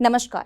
नमस्कार।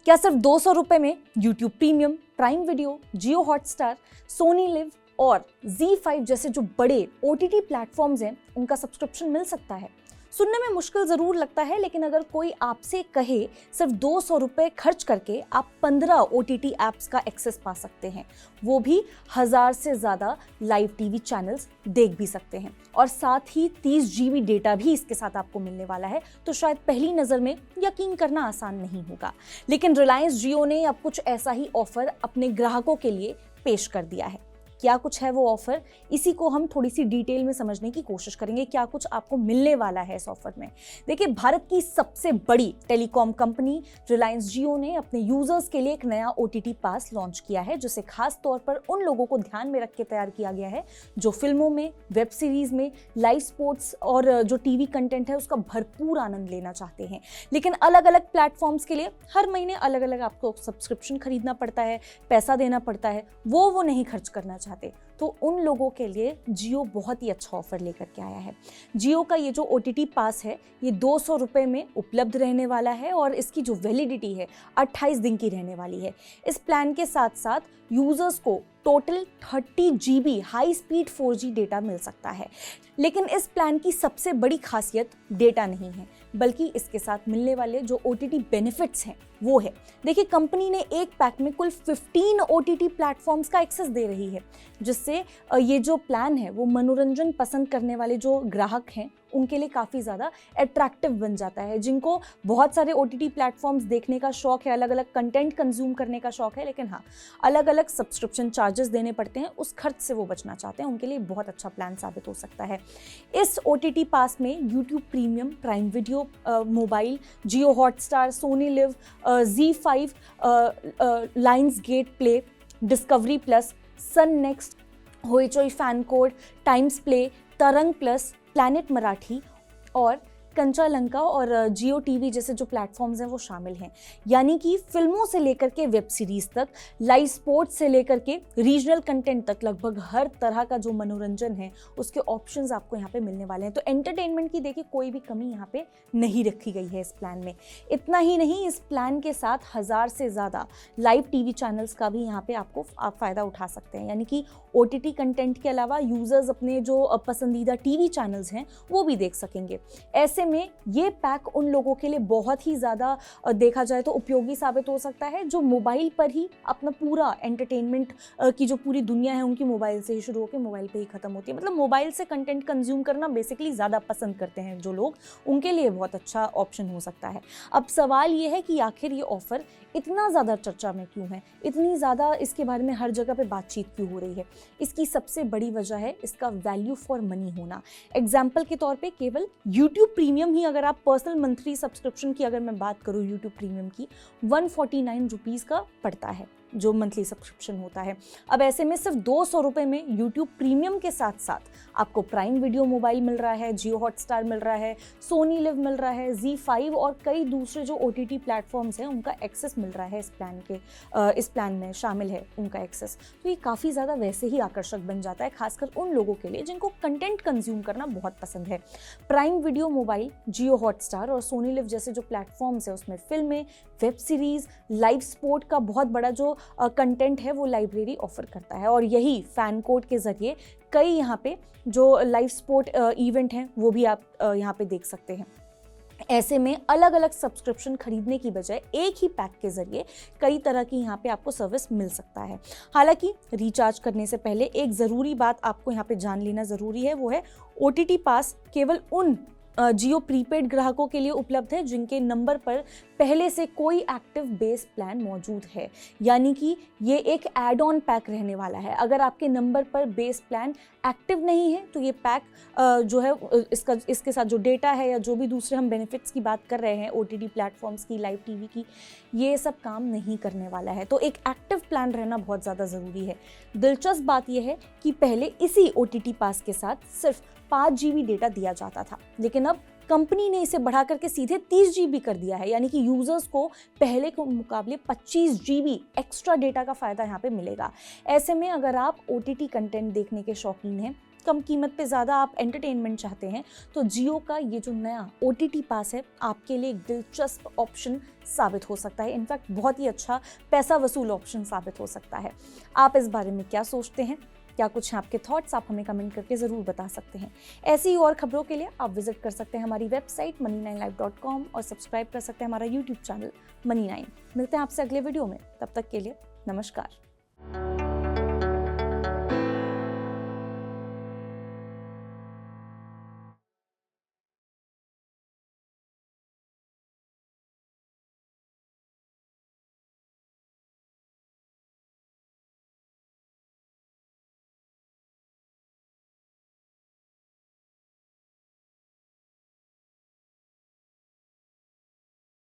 क्या सिर्फ 200 रुपए में YouTube प्रीमियम, प्राइम वीडियो, जियो हॉटस्टार, सोनी लिव और ZEE5 जैसे जो बड़े OTT प्लेटफॉर्म्स हैं उनका सब्सक्रिप्शन मिल सकता है? सुनने में मुश्किल ज़रूर लगता है, लेकिन अगर कोई आपसे कहे सिर्फ 200 रुपये खर्च करके आप 15 OTT ऐप्स का एक्सेस पा सकते हैं, वो भी 1000 से ज़्यादा लाइव टीवी चैनल्स देख भी सकते हैं और साथ ही 30 GB डेटा भी इसके साथ आपको मिलने वाला है, तो शायद पहली नज़र में यकीन करना आसान नहीं होगा। लेकिन रिलायंस जियो ने अब कुछ ऐसा ही ऑफर अपने ग्राहकों के लिए पेश कर दिया है। क्या कुछ है वो ऑफर, इसी को हम थोड़ी सी डिटेल में समझने की कोशिश करेंगे। क्या कुछ आपको मिलने वाला है इस ऑफर में। देखिए, भारत की सबसे बड़ी टेलीकॉम कंपनी रिलायंस जियो ने अपने यूजर्स के लिए एक नया OTT पास लॉन्च किया है, जिसे खास तौर पर उन लोगों को ध्यान में रख के तैयार किया गया है जो फिल्मों में, वेब सीरीज में, लाइव स्पोर्ट्स और जो टीवी कंटेंट है उसका भरपूर आनंद लेना चाहते हैं। लेकिन अलग अलग प्लेटफॉर्म्स के लिए हर महीने अलग अलग आपको सब्सक्रिप्शन खरीदना पड़ता है, पैसा देना पड़ता है, वो नहीं खर्च करना चाहते। तो उन लोगों के लिए जियो बहुत ही अच्छा ऑफर लेकर के आया है। जियो का ये जो OTT पास है ये 200 रुपये में उपलब्ध रहने वाला है और इसकी जो वैलिडिटी है 28 दिन की रहने वाली है। इस प्लान के साथ साथ यूजर्स को total 30 GB high speed 4G data मिल सकता है। लेकिन इस प्लान की सबसे बड़ी खासियत डेटा नहीं है, बल्कि इसके साथ मिलने वाले जो OTT बेनिफिट्स हैं वो है। देखिए, कंपनी ने एक पैक में कुल 15 OTT प्लेटफॉर्म्स का एक्सेस दे रही है, जिससे ये जो प्लान है वो मनोरंजन पसंद करने वाले जो ग्राहक हैं उनके लिए काफ़ी ज़्यादा अट्रैक्टिव बन जाता है। जिनको बहुत सारे OTT प्लेटफॉर्म्स देखने का शौक है, अलग अलग कंटेंट कंज्यूम करने का शौक है, लेकिन हाँ, अलग अलग सब्सक्रिप्शन चार्जेस देने पड़ते हैं, उस खर्च से वो बचना चाहते हैं, उनके लिए बहुत अच्छा प्लान साबित हो सकता है। इस OTT पास में YouTube Premium, Prime Video, mobile, Jio Hotstar, Sony Liv, ZEE5, Lionsgate Play, Discovery Plus, Sun Next, Hoichoi FanCode, Times Play, Tarang Plus, Planet Marathi और कंचा लंका और जियो टीवी जैसे जो प्लेटफॉर्म्स हैं वो शामिल हैं। यानी कि फिल्मों से लेकर के वेब सीरीज तक, लाइव स्पोर्ट्स से लेकर के रीजनल कंटेंट तक, लगभग हर तरह का जो मनोरंजन है उसके ऑप्शंस आपको यहाँ पे मिलने वाले हैं। तो एंटरटेनमेंट की देखिए कोई भी कमी यहाँ पे नहीं रखी गई है इस प्लान में। इतना ही नहीं, इस प्लान के साथ 1000 से ज़्यादा लाइव टीवी चैनल्स का भी यहाँ पे आप फ़ायदा उठा सकते हैं। यानी कि OTT कंटेंट के अलावा यूजर्स अपने जो पसंदीदा टीवी चैनल्स हैं वो भी देख सकेंगे। ऐसे में ये पैक उन लोगों के लिए बहुत ही ज़्यादा देखा जाए तो उपयोगी साबित हो सकता है जो मोबाइल पर ही अपना पूरा एंटरटेनमेंट की जो पूरी दुनिया है उनकी मोबाइल से ही शुरू होकर मोबाइल पे ही ख़त्म होती है। मतलब मोबाइल से कंटेंट कंज्यूम करना बेसिकली ज़्यादा पसंद करते हैं जो लोग, उनके लिए बहुत अच्छा ऑप्शन हो सकता है। अब सवाल ये है कि आखिर ये ऑफ़र इतना ज़्यादा चर्चा में क्यों है, इतनी ज़्यादा इसके बारे में हर जगह पे बातचीत क्यों हो रही है? इसकी सबसे बड़ी वजह है इसका वैल्यू फॉर मनी होना। एग्जाम्पल के तौर पे केवल YouTube प्रीमियम ही, अगर आप पर्सनल मंथली सब्सक्रिप्शन की अगर मैं बात करूँ YouTube प्रीमियम की, 149 रुपीज़ का पड़ता है जो मंथली सब्सक्रिप्शन होता है। अब ऐसे में सिर्फ 200 रुपये में YouTube प्रीमियम के साथ साथ आपको प्राइम वीडियो मोबाइल मिल रहा है, जियो हॉटस्टार मिल रहा है, सोनी लिव मिल रहा है, ZEE5 और कई दूसरे जो OTT प्लेटफॉर्म्स हैं उनका एक्सेस मिल रहा है। इस प्लान में शामिल है उनका एक्सेस। तो ये काफ़ी ज़्यादा वैसे ही आकर्षक बन जाता है, खासकर उन लोगों के लिए जिनको कंटेंट कंज्यूम करना बहुत पसंद है। Prime Video mobile, Jio Hotstar और सोनी लिव जैसे जो प्लेटफॉर्म्स है उसमें फिल्में, वेब सीरीज, लाइव स्पोर्ट का बहुत बड़ा जो कंटेंट है वो लाइब्रेरी ऑफर करता है और यही फैन कोड के ज़रिए कई यहाँ पे जो लाइव स्पोर्ट इवेंट हैं वो भी आप यहाँ पे देख सकते हैं। ऐसे में अलग अलग सब्सक्रिप्शन खरीदने की बजाय एक ही पैक के जरिए कई तरह की यहाँ पे आपको सर्विस मिल सकता है। हालांकि रिचार्ज करने से पहले एक ज़रूरी बात आपको यहाँ पे जान लेना ज़रूरी है, वो है OTT पास केवल उन जियो प्रीपेड ग्राहकों के लिए उपलब्ध है जिनके नंबर पर पहले से कोई एक्टिव बेस प्लान मौजूद है। यानी कि ये एक ऐड ऑन पैक रहने वाला है। अगर आपके नंबर पर बेस प्लान एक्टिव नहीं है तो ये पैक जो है इसके साथ जो डेटा है या जो भी दूसरे हम बेनिफिट्स की बात कर रहे हैं OTT प्लेटफॉर्म्स की, लाइव टीवी की, ये सब काम नहीं करने वाला है। तो एक एक्टिव प्लान रहना बहुत ज़्यादा ज़रूरी है। दिलचस्प बात यह है कि पहले इसी OTT पास के साथ सिर्फ 5 GB डेटा दिया जाता था, लेकिन अब कंपनी ने इसे बढ़ा करके सीधे 30 GB कर दिया है। यानी कि यूजर्स को पहले के मुकाबले 25 GB एक्स्ट्रा डेटा का फ़ायदा यहाँ पे मिलेगा। ऐसे में अगर आप OTT कंटेंट देखने के शौकीन हैं, कम कीमत पे ज़्यादा आप एंटरटेनमेंट चाहते हैं तो जियो का ये जो नया OTT पास है आपके लिए एक दिलचस्प ऑप्शन साबित हो सकता है। इनफैक्ट बहुत ही अच्छा पैसा वसूल ऑप्शन साबित हो सकता है। आप इस बारे में क्या सोचते हैं? क्या कुछ हैं आपके थॉट्स? आप हमें कमेंट करके ज़रूर बता सकते हैं। ऐसी ही और खबरों के लिए आप विजिट कर सकते हैं हमारी वेबसाइट money9live.com और सब्सक्राइब कर सकते हैं हमारा YouTube चैनल Money9। मिलते हैं आपसे अगले वीडियो में, तब तक के लिए नमस्कार।